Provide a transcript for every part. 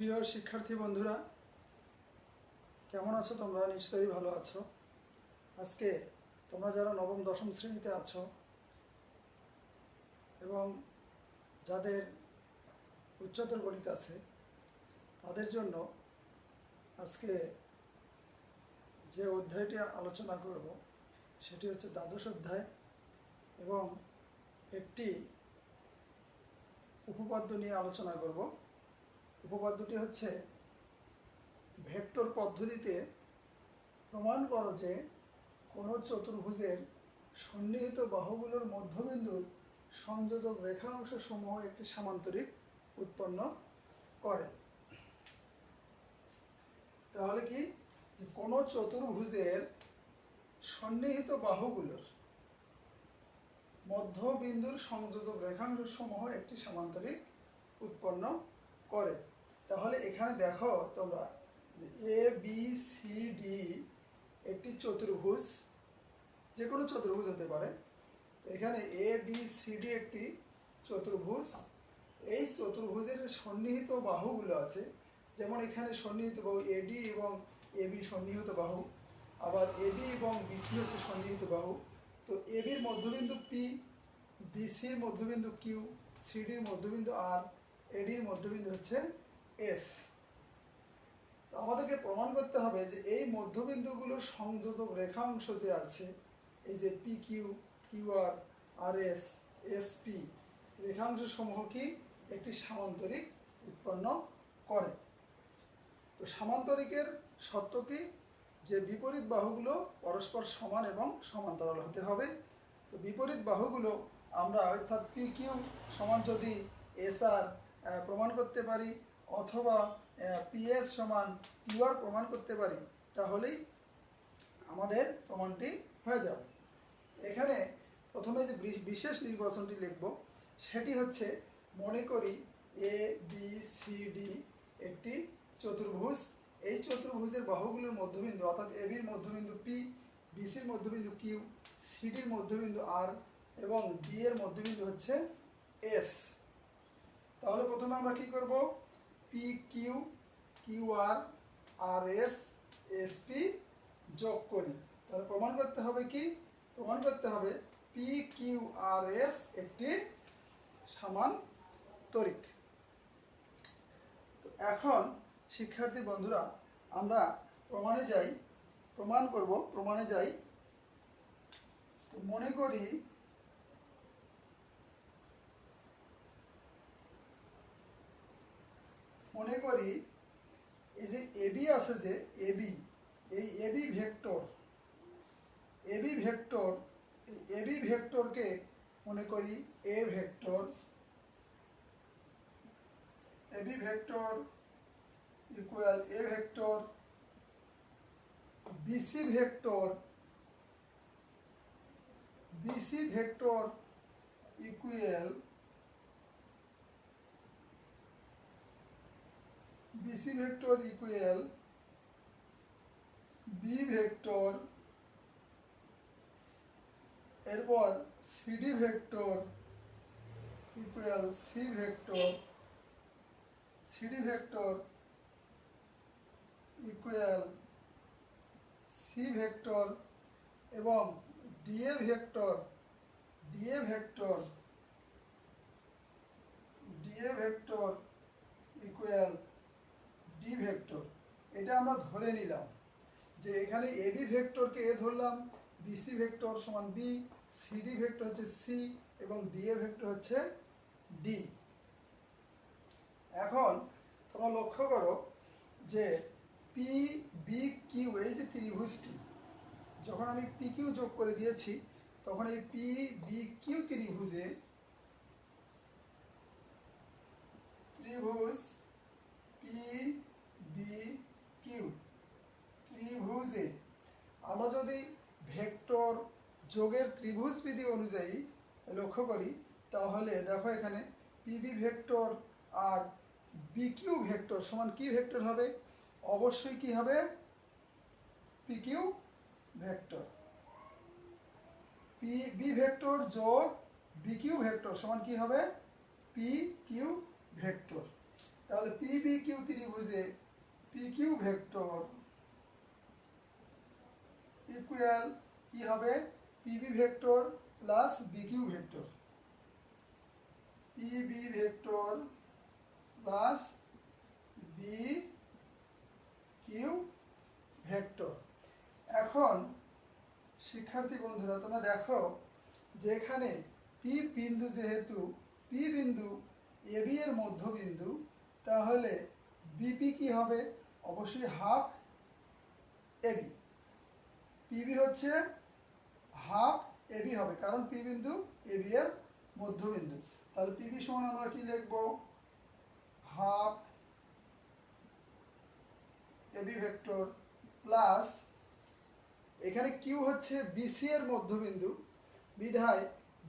প্রিয় শিক্ষার্থী বন্ধুরা, কেমন আছো? তোমরা নিশ্চয়ই ভালো আছো। আজকে তোমরা যারা নবম দশম শ্রেণীতে আছো এবং যাদের উচ্চতর গণিত আছে তাদের জন্য আজকে যে অধ্যায়টি আলোচনা করব সেটি হচ্ছে দ্বাদশ অধ্যায় এবং একটি উপপাদ্য নিয়ে আলোচনা করব। উপপাদ্যটি হচ্ছে, ভেক্টর পদ্ধতিতে প্রমাণ করো যে কোনো চতুর্ভুজের সন্নিহিত বাহুগুলোর মধ্যবিন্দুর সংযোজক রেখাংশ সমূহ একটি সামান্তরিক উৎপন্ন করে। তাহলে কি, যে কোনো চতুর্ভুজের সন্নিহিত বাহুগুলোর মধ্যবিন্দুর সংযোজক রেখাংশ সমূহ একটি সামান্তরিক উৎপন্ন করে। তাহলে এখানে দেখো তোমরা যে এ বি সি ডি একটি চতুর্ভুজ, যে কোনো চতুর্ভুজ হতে পারে। তো এখানে এ বি সি ডি একটি চতুর্ভুজ। এই চতুর্ভুজের সন্নিহিত বাহুগুলো আছে, যেমন এখানে সন্নিহিত বাহু এডি এবং এবি সন্নিহিত বাহু, আবার এবি এবং বিসি হচ্ছে সন্নিহিত বাহু। তো এবির মধ্যবিন্দু পি, বিসির মধ্যবিন্দু কিউ, সিডির মধ্যবিন্দু আর, এডির মধ্যবিন্দু হচ্ছে এস। তো আমাদেরকে প্রমাণ করতে হবে যে এই মধ্যবিন্দুগুলোর সংযোজক রেখাংশ যে আছে, এই যে পি কিউ, কিউ আর, আর এস, এস পি রেখাংশ সমূহ কি একটি সামান্তরিক উৎপন্ন করে। তো সামান্তরিকের শর্ত কি, যে বিপরীত বাহুগুলো পরস্পর সমান এবং সমান্তরাল হতে হবে। তো বিপরীত বাহুগুলো আমরা অর্থাৎ পি কিউ সমান যদি এস আর প্রমাণ করতে পারি, অথবা পিএস সমান কিউ আর প্রমাণ করতে পারি, তাহলেই আমাদের প্রমাণটি হয়ে যাবে। এখানে প্রথমে যে বিশেষ নির্বাচনটি লিখব সেটি হচ্ছে, মনে করি এ বি সি ডি একটি চতুর্ভুজ। এই চতুর্ভুজের বাহুগুলোর মধ্যবিন্দু অর্থাৎ এবির মধ্যবিন্দু পি, বিসির মধ্যবিন্দু কিউ, সিডির মধ্যবিন্দু আর এবং ডি এর মধ্যবিন্দু হচ্ছে এস। তাহলে প্রথমে আমরা কি করব, পি কিউ, কিউ আর, আর এস, এস পি যোগ করি। তাহলে প্রমাণ করতে হবে কি, প্রমাণ করতে হবে পি কিউ আর এস একটি সামান্তরিক। তো এখন শিক্ষার্থী বন্ধুরা, আমরা প্রমাণে যাই, প্রমাণ করব, প্রমাণে যাই। তো মনে করি এই যে এবি আছে, যে এবি, এই এবি ভেক্টর, এবি ভেক্টর, এই এবি ভেক্টরকে মনে করি A vector, AB vector equal A vector, BC vector, BC vector equal BC vector equal B vector, এরপর CD vector equal C vector, CD vector equal C vector এবং DA vector, DA vector, DA vector equal D vector. এটা আমরা ধরে নিলাম যে এখানে AB ভেক্টরকে এ ধরলাম, বিসি ভেক্টর সমান বি, সিডি ভেক্টর হচ্ছে সি এবং ডিএ ভেক্টর হচ্ছে ডি। এখন তোমরা লক্ষ্য করো যে পি বি কিউ, এই যে ত্রিভুজটি, যখন আমি পি কিউ যোগ করে দিয়েছি তখন এই পি বি কিউ ত্রিভুজে, ত্রিভুজ পি বি কিউ ত্রিভুজে আমরা যদি ভেক্টর যোগের ত্রিভুজ বিধি অনুযায়ী লক্ষ্য করি, তাহলে দেখো এখানে পিবি ভেক্টর আর বিকিউ ভেক্টর সমান কি ভেক্টর হবে, অবশ্যই কি হবে, PQ vector. P B vector যোগ বিকিউ ভেক্টর সমান কি হবে, পি কিউ ভেক্টর। তাহলে পিবি কিউ ত্রিভুজে পি কিউ ভেক্টর ইকুয়াল কি হবে, PB vector plus BQ vector, PB vector plus B Q vector. এখন শিক্ষার্থী বন্ধুরা তোমরা দেখো যে এখানে পি বিন্দু, যেহেতু পি বিন্দু এবি এর মধ্যবিন্দু, তাহলে বিপি কি হবে, অবশ্যই হাফ এবি। পিবি হচ্ছে হাফ এবি হবে, কারণ পি বিন্দু এবি এর মধ্যবিন্দু। তাহলে পিবি সমান আমরা কি লিখব, হাফ এবি ভেক্টর প্লাস, এখানে কিউ হচ্ছে বিসি এর মধ্যবিন্দু, বিধায়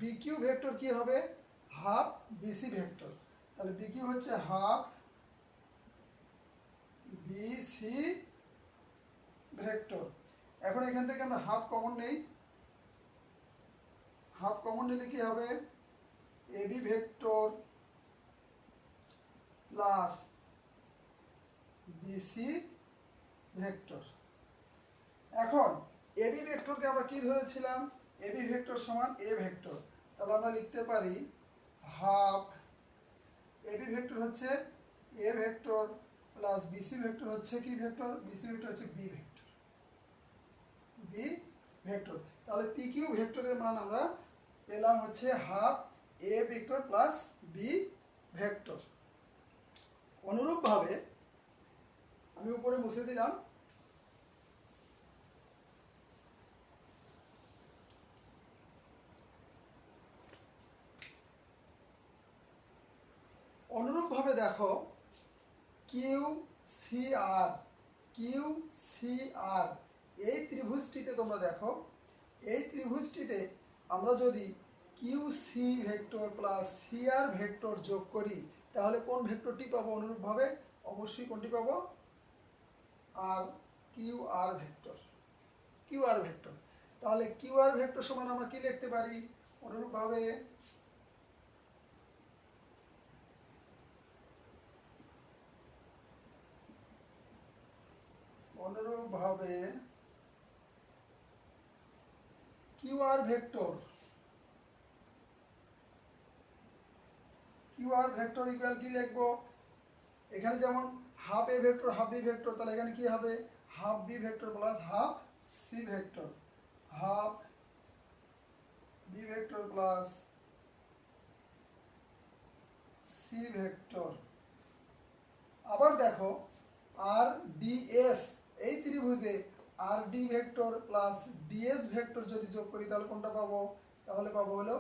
বিকিউ ভেক্টর কি হবে, হাফ বিসি ভেক্টর। তাহলে বিকিউ হচ্ছে হাফ বিসি ভেক্টর। এখন এখান থেকে আমরা হাফ কমন নেই, হাফ কমন নিলে কি হবে, AB vector plus BC vector. এখন এবি ভেক্টরকে আমরা কি ধরেছিলাম, এবি ভেক্টর সমান এ ভেক্টর। তাহলে আমরা লিখতে পারি হাফ এবি ভেক্টর হচ্ছে A vector plus BC vector হচ্ছে কি ভেক্টর, বিসি ভেক্টর হচ্ছে বি ভেক্টর, বি ভেক্টর। তাহলে পি কিউ ভেক্টরের মান আমরা পেলাম হচ্ছে half A vector plus B vector. অনুরূপভাবে আমি উপরে মুছে দিলাম, অনুরূপভাবে দেখো Q C R, Q C R এই ত্রিভুজটিতে তোমরা দেখো, এই ত্রিভুজটিতে আমরা যদি Q C vector plus C R vector যোগ করি তাহলে কোন ভেক্টরটি পাবো, অনুরূপভাবে অবশ্যই কোনটি পাবো, আর Q R vector, Q R vector. তাহলে কিউ আর ভেক্টর সমান আমরা কি লিখতে পারি, অনুরূপভাবে অনুরূপভাবে Q R vector, Q R vector equal কি লিখবো, এখানে যেমন half A vector half B vector, তাহলে এখানে কি হবে, half B vector plus half C vector, half B vector plus C vector. আবার দেখো আর ডিএস এই ত্রিভুজে R D vector plus DS vector যদি যোগ করি তাহলে কোনটা পাবো, তাহলে পাবো হলো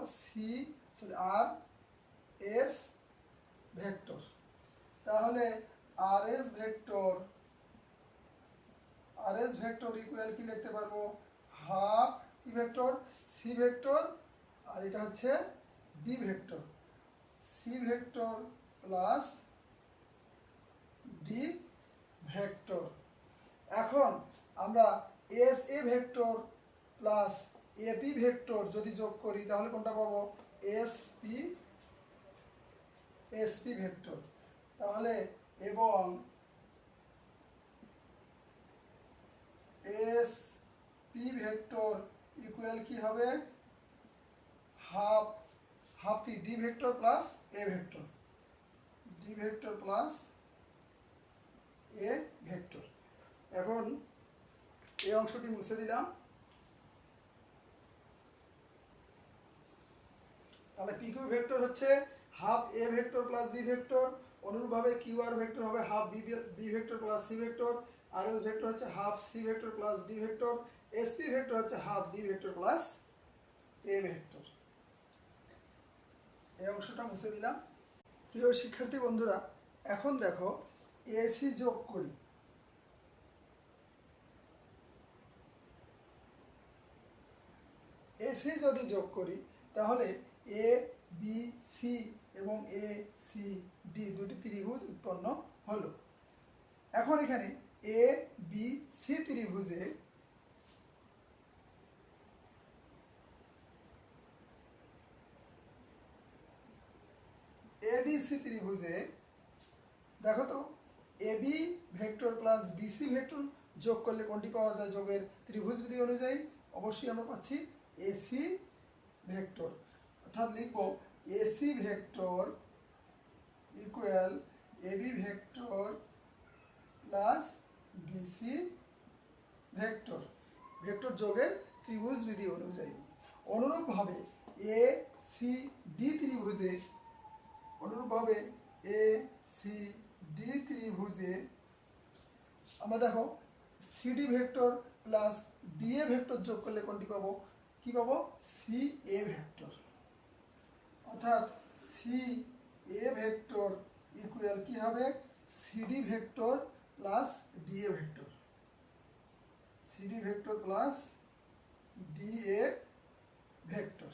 আর এস ভেক্টর। তাহলে আর এস ভেক্টর ইকুয়াল কি লিখতে পারবো, হাফ কি ভেক্টর, সি ভেক্টর, আর এটা হচ্ছে D vector, C vector plus D vector. এখন আমরা S A vector plus AP vector যদি যোগ করি তাহলে কোনটা পাবো, এসপি ভেক্টর। তাহলে এবং এস পি ভেক্টর ইকুয়াল কি হবে, হাফ হাফ কি D vector plus A vector, D vector plus A vector. এখন এই অংশটি মুছে দিলাম, তাহলে পি কিউ ভেক্টর হচ্ছে half A vector plus B vector, অনুরূপভাবে কিউ আর ভেক্টর হবে half B vector plus C vector, R S vector হচ্ছে half C vector plus D vector, SP vector হচ্ছে half D vector plus A vector. এই অংশটা মুছে দিলাম। প্রিয় শিক্ষার্থী বন্ধুরা, এখন দেখো এসি যোগ করি, এসি যদি যোগ করি তাহলে এ বি সি এবং এ সি ডি দুটি ত্রিভুজ উৎপন্ন হলো। এখন এখানে এ বি সি ত্রিভুজে এবিসি ত্রিভুজে দেখো তো AB vector plus BC vector যোগ করলে কোনটি পাওয়া যায় যোগের ত্রিভুজ বিধি অনুযায়ী? অবশ্যই আমরা পাচ্ছি এসি ভেক্টর। অর্থাৎ লিখবো AC vector equal AB vector plus BC vector, vector যোগের ত্রিভুজ বিধি অনুযায়ী। অনুরূপভাবে এ সি ডি ত্রিভুজে আমরা দেখো CD vector plus DA vector যোগ করলে কোনটি পাবো? কি পাবো? C A vector. অর্থাৎ সি এ ভেক্টর ইকুয়াল কি হবে? CD vector plus DA vector, CD vector plus DA vector.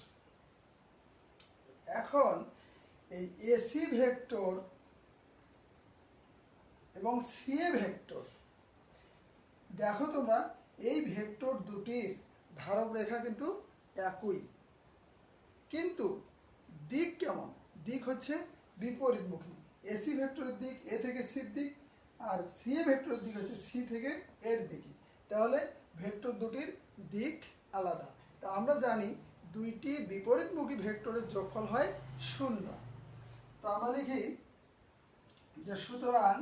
এখন এই এসি ভেক্টর এবং সিএ ভেক্টর, দেখো তোমরা এই ভেক্টর দুটির ধারক রেখা কিন্তু একই, কিন্তু দিক কেমন? দিক হচ্ছে বিপরীতমুখী। এসি ভেক্টরের দিক এ থেকে সির দিক, আর সিএ ভেক্টরের দিক হচ্ছে সি থেকে এর দিকে। তাহলে ভেক্টর দুটির দিক আলাদা। তা আমরা জানি দুইটি বিপরীতমুখী ভেক্টরের যোগফল হয় 0। তো আমরা লিখি যে সুতরাং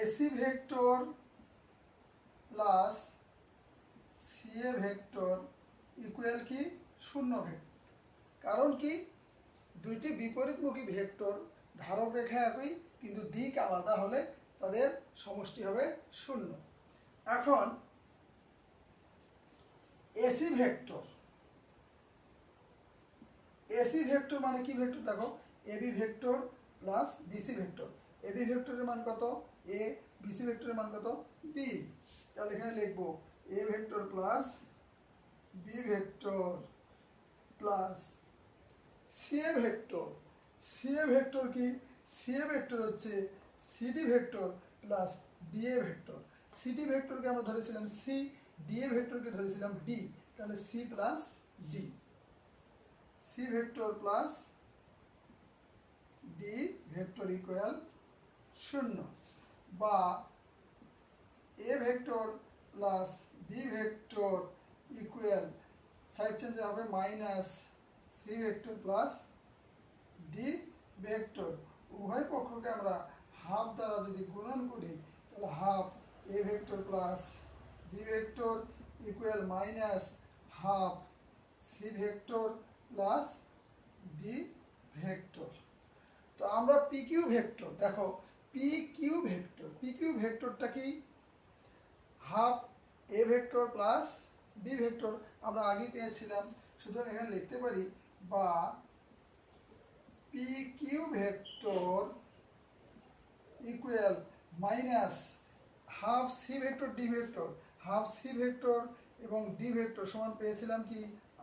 AC vector plus CA vector equal কি 0 ভেক্টর। কারণ কি? দুইটি বিপরীতমুখী ভেক্টর ধারক রেখা একই, কিন্তু দিক আলাদা হলে তাদের সমষ্টি হবে 0। এখন এসি ভেক্টর, এসি ভেক্টর মানে কি ভেক্টর? দেখো AB vector plus BC vector. AB ভেক্টরের মান কত? এ। বিসি ভেক্টরের মান কত? বি। তাহলে এখানে লিখবো A vector plus B vector plus CA vector. CA vector কি? সিএ ভেক্টর হচ্ছে CD vector plus DA vector. CD ভেক্টরকে আমরা ধরেছিলাম সি, ডিএ ভেক্টরকে ধরেছিলাম ডি। তাহলে C plus D, C vector plus D vector equal 0, বা A vector plus B vector equal side change হবে minus C vector plus D vector. উভয় পক্ষকে আমরা হাফ দ্বারা যদি গুণন করি তাহলে half A vector plus B vector equal minus half C vector plus D vector. তো আমরা পি কিউ ভেক্টর, দেখো P Q vector, P Q ভেক্টরটা কি? Half A vector plus B vector আমরা আগে পেয়েছিলাম। সুতরাং এখানে লিখতে পারি বা P Q vector equal minus half C vector D vector. Half C vector এবং ডি ভেক্টর সমান পেয়েছিলাম কি?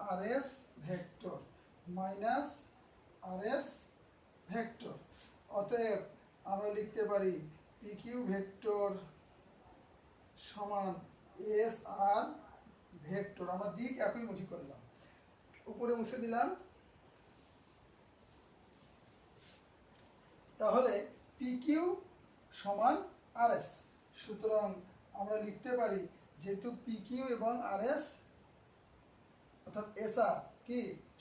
R S vector minus R S vector. অতএব আমরা লিখতে পারি পি কিউ ভেক্টর সমান এস আর ভেক্টর। আমরা দিক একইমুখী করলাম, উপরে মুছে দিলাম। তাহলে পি কিউ সমান আর এস। সুতরাং আমরা লিখতে পারি যেহেতু পি কিউ এবং আর এস অর্থাৎ এস আর কি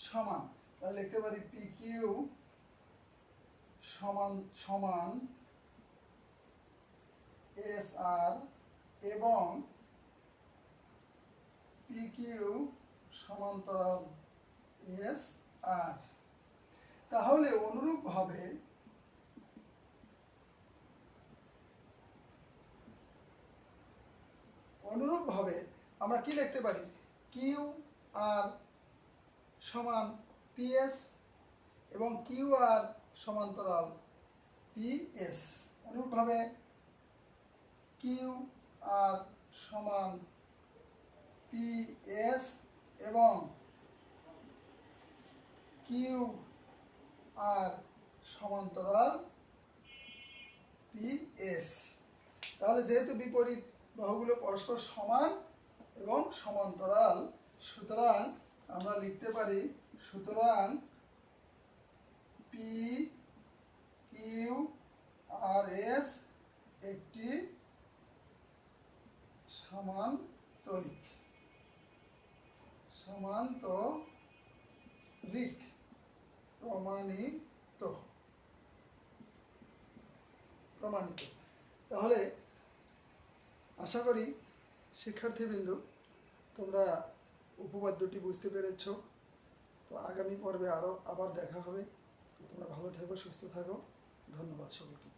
সমান, তাহলে লিখতে পারি পি কিউ সমান সমান এস আর এবং পি কিউ সমান্তরাল এস আর। তাহলে অনুরূপভাবে আমরা কি লিখতে পারি? কিউ আর সমান পিএস এবং কিউ আর সমান্তরাল পিএস। অনুরূপভাবে কিউ আর সমান পিএস এবং কিউ আর সমান্তরাল পিএস। তাহলে যেহেতু বিপরীত বাহুগুলো পরস্পর সমান এবং সমান্তরাল, সুতরাং আমরা লিখতে পারি সুতরাং পি কিউ আর এস একটি সামান্তরিক প্রমাণিত। তাহলে আশা করি শিক্ষার্থীবৃন্দ তোমরা উপপাদ্যটি বুঝতে পেরেছ। তো আগামী পর্বে আবার দেখা হবে। তোমরা ভালো থেকো, সুস্থ থাকো। ধন্যবাদ সকলকে।